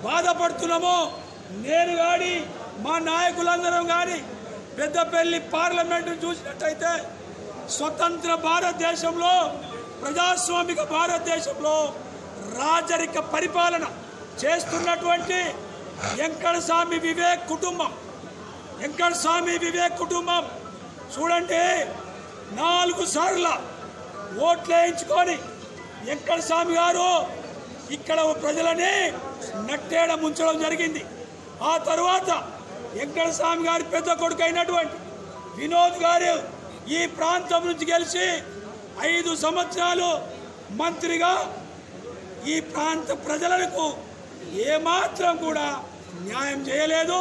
బాధపడుతున్నామో నేను కానీ మా నాయకులందరం కానీ పెద్దపల్లి పార్లమెంటు చూసినట్టయితే స్వతంత్ర భారతదేశంలో ప్రజాస్వామిక భారతదేశంలో రాజరిక పరిపాలన చేస్తున్నటువంటి వెంకటస్వామి వివేక్ కుటుంబం చూడండి 4 సార్లు ఓట్లు వేయించుకొని వెంకటస్వామి గారు ఇక్కడ ప్రజలని నట్టేడ ముంచడం జరిగింది. ఆ తర్వాత వెంకటస్వామి గారి పెద్ద కొడుకు అయినటువంటి వినోద్ గారు ఈ ప్రాంతం నుంచి గెలిచి 5 సంవత్సరాలు మంత్రిగా ఈ ప్రాంత ప్రజలకు ఏమాత్రం కూడా న్యాయం చేయలేదు,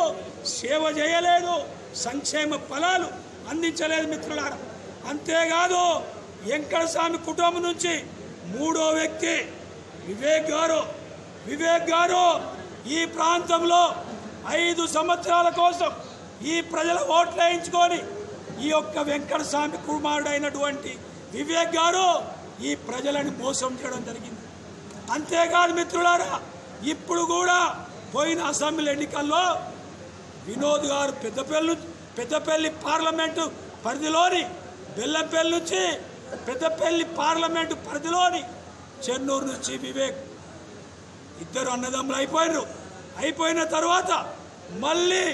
సేవ చేయలేదు, సంక్షేమ ఫలాలు అందించలేదు మిత్రులారా. అంతేకాదు వెంకటస్వామి కుటుంబం నుంచి 3వ వ్యక్తి వివేక్ గారు ఈ ప్రాంతంలో 5 సంవత్సరాల కోసం ఈ ప్రజల ఓట్లు వేయించుకొని ఈ యొక్క వెంకటస్వామి కుమారుడైనటువంటి వివేక్ గారు ఈ ప్రజలను మోసం చేయడం జరిగింది. అంతేకాదు మిత్రులారా, ఇప్పుడు కూడా పోయిన అసెంబ్లీ ఎన్నికల్లో వినోద్ గారు పెద్దపల్లి పార్లమెంటు పరిధిలోని బెల్లంపల్లి నుంచి పెద్దపల్లి పార్లమెంటు పరిధిలోని చెన్నూరు నుంచి వివేక్ ఇద్దరు అన్నదమ్ములు అయిపోయిన తర్వాత మళ్ళీ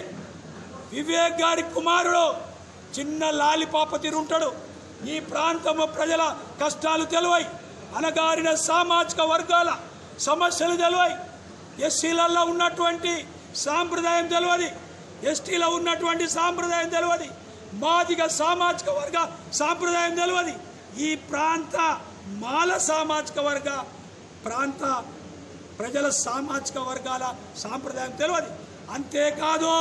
వివేక్ గారి కుమారుడు చిన్న లాలిపాప తిరుగుంటాడు. ఈ ప్రాంతంలో ప్రజల కష్టాలు తెలివై, అనగారిన సామాజిక వర్గాల సమస్యలు తెలివై, ఎస్సీలలో ఉన్నటువంటి సాంప్రదాయం తెలియదు, ఎస్టీలో ఉన్నటువంటి సాంప్రదాయం తెలియదు, మాదిగ సామాజిక వర్గ సాంప్రదాయం తెలియదు, ఈ ప్రాంత మాల సామాజిక వర్గ ప్రాంత ప్రజల సామాజిక వర్గాల సాంప్రదాయం తెలియదు. అంతేకాదు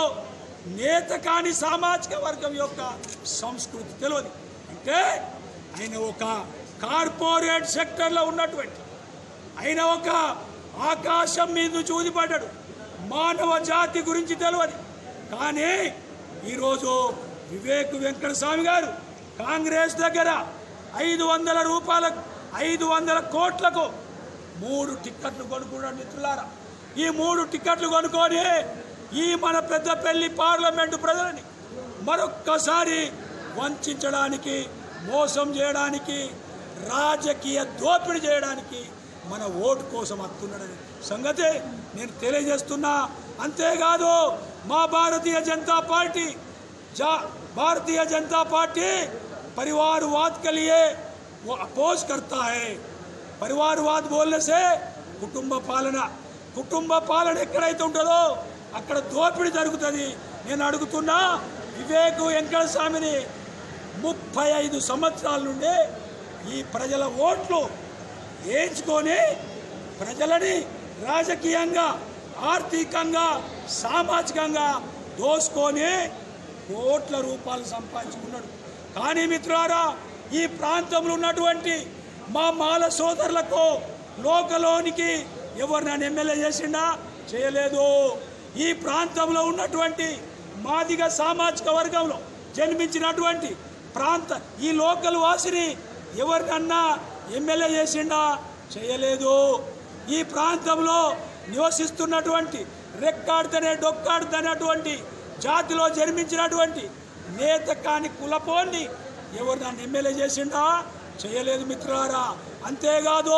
నేత కాని సామాజిక వర్గం యొక్క సంస్కృతి తెలియదు. అంటే ఆయన ఒక కార్పొరేట్ సెక్టర్లో ఉన్నటువంటి ఆయన ఒక ఆకాశం మీద నుంచి ఊదిపడ్డాడు. మానవ జాతి గురించి తెలియదు. కానీ ఈరోజు వివేక్ వెంకటస్వామి గారు కాంగ్రెస్ దగ్గర 500 కోట్లకు 3 టిక్కెట్లు కొనుక్కున్నాడు మిత్రులారా. ఈ 3 టిక్కెట్లు కొనుక్కొని ఈ మన పెద్దపల్లి పార్లమెంటు ప్రజలని మరొక్కసారి వంచడానికి, మోసం చేయడానికి, రాజకీయ దోపిడీ చేయడానికి మన ఓటు కోసం వస్తున్నాడని సంగతి నేను తెలియజేస్తున్నా. అంతేకాదు మా భారతీయ जनता पार्टी परिवारवाद के लिए वो अपोज करता है. परिवारवाद बोलने से కుటుంబ పాలన ఎక్కడైతే ఉంటుందో అక్కడ దోపిడీ జరుగుతుంది. నేను అడుగుతున్నా, వివేక్ వెంకటస్వామిని 35 సంవత్సరాల నుండి ఈ ప్రజల ఓట్లు వేయించుకొని ప్రజలని రాజకీయంగా, ఆర్థికంగా, సామాజికంగా దోసుకొని కోట్ల రూపాయలు సంపాదించుకున్నాడు. కానీ మిత్రులారా, ఈ ప్రాంతంలో ఉన్నటువంటి మా మాల సోదరులకు లోకలోనికి ఎవరు నన్ను ఎమ్మెల్యే చేసిండా? చేయలేదు. ఈ ప్రాంతంలో ఉన్నటువంటి మాదిగ సామాజిక వర్గంలో జన్మించినటువంటి ఈ లోకల్ వాసిని ఎవరినన్నా ఎమ్మెల్యే చేసిండా? చేయలేదు. ఈ ప్రాంతంలో నివసిస్తున్నటువంటి రెక్కాడితేనే డొక్కాడుతనేటువంటి జాతిలో జన్మించినటువంటి నేత కాని కులపోన్ని ఎవరు నన్ను ఎమ్మెల్యే చేసిండా? చేయలేదు మిత్రులారా. అంతేకాదు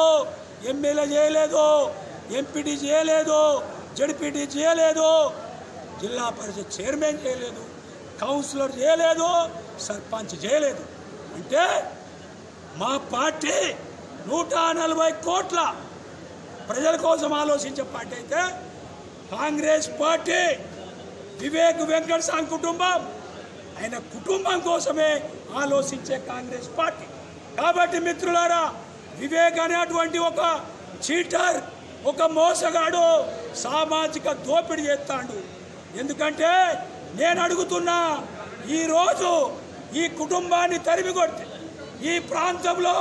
ఎమ్మెల్యే చేయలేదు, ఎంపీటీ చేయలేదు, జడ్పీటీ చేయలేదు, జిల్లా పరిషత్ చైర్మన్ చేయలేదు, కౌన్సిలర్ చేయలేదు, సర్పంచ్ చేయలేదు. అంటే మా పార్టీ 140 కోట్ల ప్రజల కోసం ఆలోచించే పార్టీ అయితే కాంగ్రెస్ పార్టీ వివేక్ వెంకటస్వామి కుటుంబం ఆయన కుటుంబం కోసమే ఆలోచించే కాంగ్రెస్ పార్టీ. కాబట్టి మిత్రులారా, వివేక్ అనేటువంటి ఒక చీటర్, ఒక మోసగాడు సామాజిక దోపిడీ చేస్తాడు. ఎందుకంటే నేను అడుగుతున్నా, ఈరోజు ఈ కుటుంబాన్ని తరిమి కొడితే ఈ ప్రాంతంలో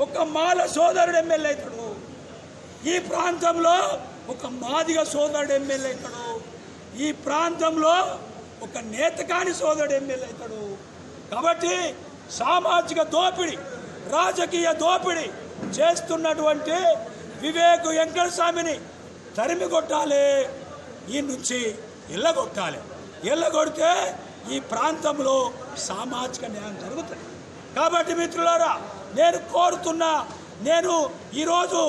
ఒక మాల సోదరుడు ఎమ్మెల్యే అవుతాడు, ఈ ప్రాంతంలో ఒక మాదిగ సోదరుడు ఎమ్మెల్యే అవుతాడు, ఈ ప్రాంతంలో ఒక నేతకాని సోదరుడు ఎమ్మెల్యే అవుతాడు. కాబట్టి సామాజిక దోపిడీ, రాజకీయ దోపిడీ చేస్తున్నటువంటి వివేక్ వెంకటస్వామిని తరిమి కొట్టాలి. ఈ నుంచి ఎల్లగొట్టాలి. ఎల్లగొడితే ఈ ప్రాంతంలో సామాజిక న్యాయం జరుగుతుంది. కాబట్టి మిత్రులారా, నేను కోరుతున్నా, నేను ఈరోజు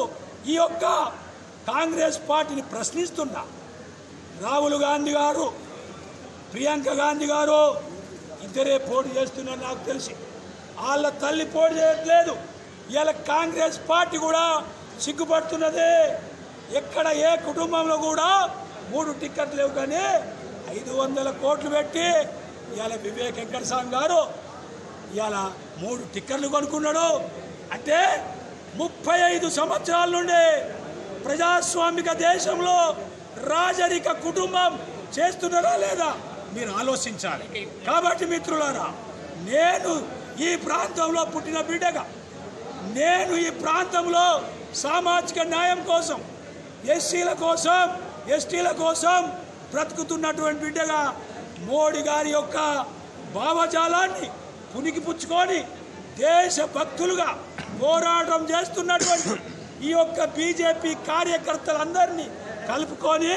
ఈ యొక్క కాంగ్రెస్ పార్టీని ప్రశ్నిస్తున్నా. రాహుల్ గాంధీ గారు, ప్రియాంక గాంధీ గారు ఇద్దరే పోటీ చేస్తున్నారు. నాకు తెలిసి వాళ్ళ తల్లి పోటీ చేయట్లేదు. ఇవాళ కాంగ్రెస్ పార్టీ కూడా సిగ్గుపడుతున్నది. ఎక్కడ ఏ కుటుంబంలో కూడా 3 టికెట్లు లేవు, కానీ 500 కోట్లు పెట్టి ఇవాళ వివేక్ వెంకటస్వామి గారు ఇవాళ 3 టికెట్లు కొనుక్కున్నాడు. అంటే 35 సంవత్సరాల నుండి ప్రజాస్వామిక దేశంలో రాజరిక కుటుంబం చేస్తున్నారా లేదా మీరు ఆలోచించాలి. కాబట్టి మిత్రులారా, నేను ఈ ప్రాంతంలో పుట్టిన బిడ్డగా, నేను ఈ ప్రాంతంలో సామాజిక న్యాయం కోసం, ఎస్సీల కోసం, ఎస్టీల కోసం బ్రతుకుతున్నటువంటి బిడ్డగా మోడీ గారి యొక్క భావజాలాన్ని పుణికిపుచ్చుకొని దేశభక్తులుగా పోరాటం చేస్తున్నటువంటి ఈ యొక్క బీజేపీ కార్యకర్తలందరినీ కలుపుకొని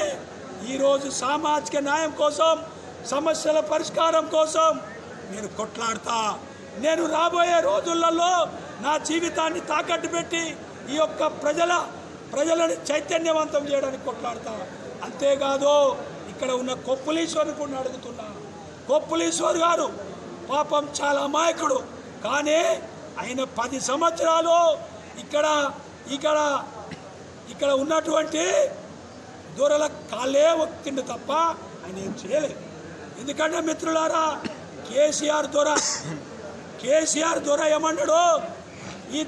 ఈరోజు సామాజిక న్యాయం కోసం, సమస్యల పరిష్కారం కోసం నేను కొట్లాడతా. నేను రాబోయే రోజులలో నా జీవితాన్ని తాకట్టు పెట్టి ఈ యొక్క ప్రజలను చైతన్యవంతం చేయడానికి కొట్లాడతా. అంతేకాదు, ఇక్కడ ఉన్న కొప్పులీశ్వరుని కూడా అడుగుతున్నా. కొప్పులీశ్వర్ గారు పాపం చాలా అమాయకుడు, కానీ ఆయన 10 సంవత్సరాలు ఇక్కడ ఉన్నటువంటి దొరల కాళ్ళే ఒత్తిండు తప్ప ఆయన ఏం చేయలేదు. ఎందుకంటే మిత్రులారా, కేసీఆర్ దొర ఏమన్నాడు, ఈ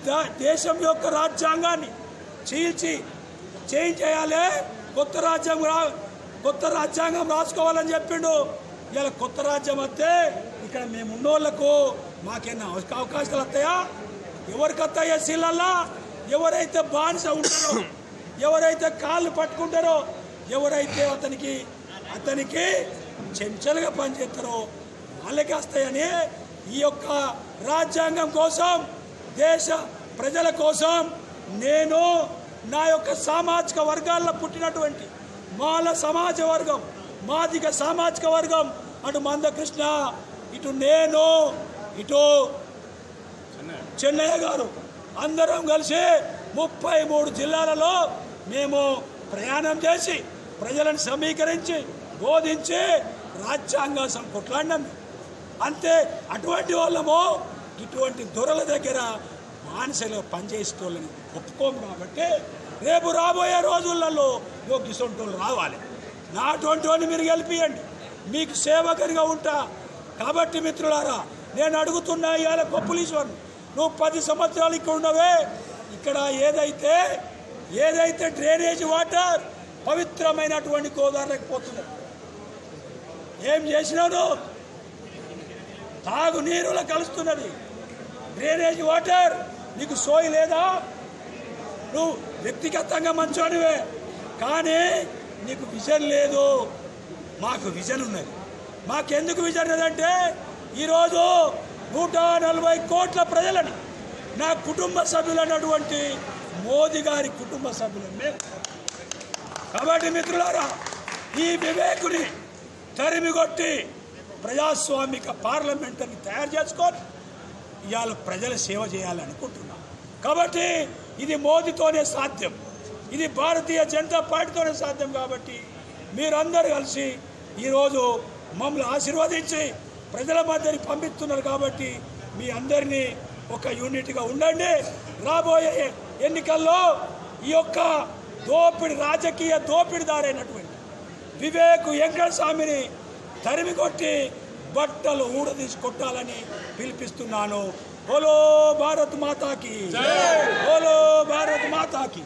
దేశం యొక్క రాజ్యాంగాన్ని చీల్చి చేంజ్ చేయాలి, కొత్త రాజ్యాంగం రాసుకోవాలని చెప్పిండు. ఇలా కొత్త రాజ్యం వస్తే ఇక్కడ మేము ఉన్నోళ్లకు మాకేనా అవకాశాలు వస్తాయా? ఎవరికి వస్తాయా? ఎస్సీలల్లా ఎవరైతే బానిస ఉంటారో, ఎవరైతే కాళ్ళు పట్టుకుంటారో, ఎవరైతే అతనికి చెంచలుగా పనిచేస్తారో వాళ్ళకి వస్తాయని ఈ యొక్క రాజ్యాంగం కోసం, దేశ ప్రజల కోసం నేను నా యొక్క సామాజిక వర్గాల్లో పుట్టినటువంటి మాల సమాజ వర్గం, మాదిగ సామాజిక వర్గం, అటు మందకృష్ణ, ఇటు నేను, ఇటు చెన్నయ్య గారు అందరం కలిసి 33 జిల్లాలలో మేము ప్రయాణం చేసి ప్రజలను సమీకరించి బోధించి రాజ్యాంగం కొట్లాడినాం. అంతే, అటువంటి వాళ్ళము ఇటువంటి దొరల దగ్గర బానిసలు పనిచేసేటోళ్ళని ఒప్పుకోము. కాబట్టి రేపు రాబోయే రోజులలో యోగ్యసొంటోళ్ళు రావాలి. నా అటువంటి వాడిని మీరు గెలిపియండి, మీకు సేవకునిగా ఉంటా. కాబట్టి మిత్రులారా, నేను అడుగుతున్నా, ఇవాళ కొప్పులీశ్వరుని, నువ్వు 10 సంవత్సరాలు ఇక్కడ ఉన్నవే, ఇక్కడ ఏదైతే డ్రైనేజ్ వాటర్ పవిత్రమైనటువంటి గోదావరికి పోతున్నది, ఏం చేసినావు? తాగునీరులో కలుస్తున్నది డ్రైనేజ్ వాటర్. నీకు సోయి లేదా? నువ్వు వ్యక్తిగతంగా మంచోనివే, కానీ నీకు విజన్ లేదు. మాకు విజన్ ఉన్నది. మాకెందుకు విజన్ ఉన్నదంటే, ఈరోజు 140 కోట్ల ప్రజలని, నా కుటుంబ సభ్యులు అన్నటువంటి మోదీ గారి కుటుంబ సభ్యులు మేము. కాబట్టి మిత్రులారా, ఈ వివేకుని తరిమిగొట్టి ప్రజాస్వామిక పార్లమెంటరీని తయారు చేసుకొని ఇవాళ ప్రజల సేవ చేయాలనుకుంటున్నాం. కాబట్టి ఇది మోదీతోనే సాధ్యం, ఇది భారతీయ జనతా పార్టీతోనే సాధ్యం. కాబట్టి మీరందరూ కలిసి ఈరోజు మమ్మల్ని ఆశీర్వదించి ప్రజల మధ్యని పంపిస్తున్నారు. కాబట్టి మీ అందరినీ ఒక యూనిట్గా ఉండండి. రాబోయే ఎన్నికల్లో ఈ యొక్క రాజకీయ దోపిడిదారైనటువంటి వివేక్ వెంకటస్వామిని తరిమికొట్టి బట్టలు ఊడదీసుకొట్టాలని పిలిపిస్తున్నాను. బోలో భారత్ మాతాకి, బోలో భారత్ మాతాకి.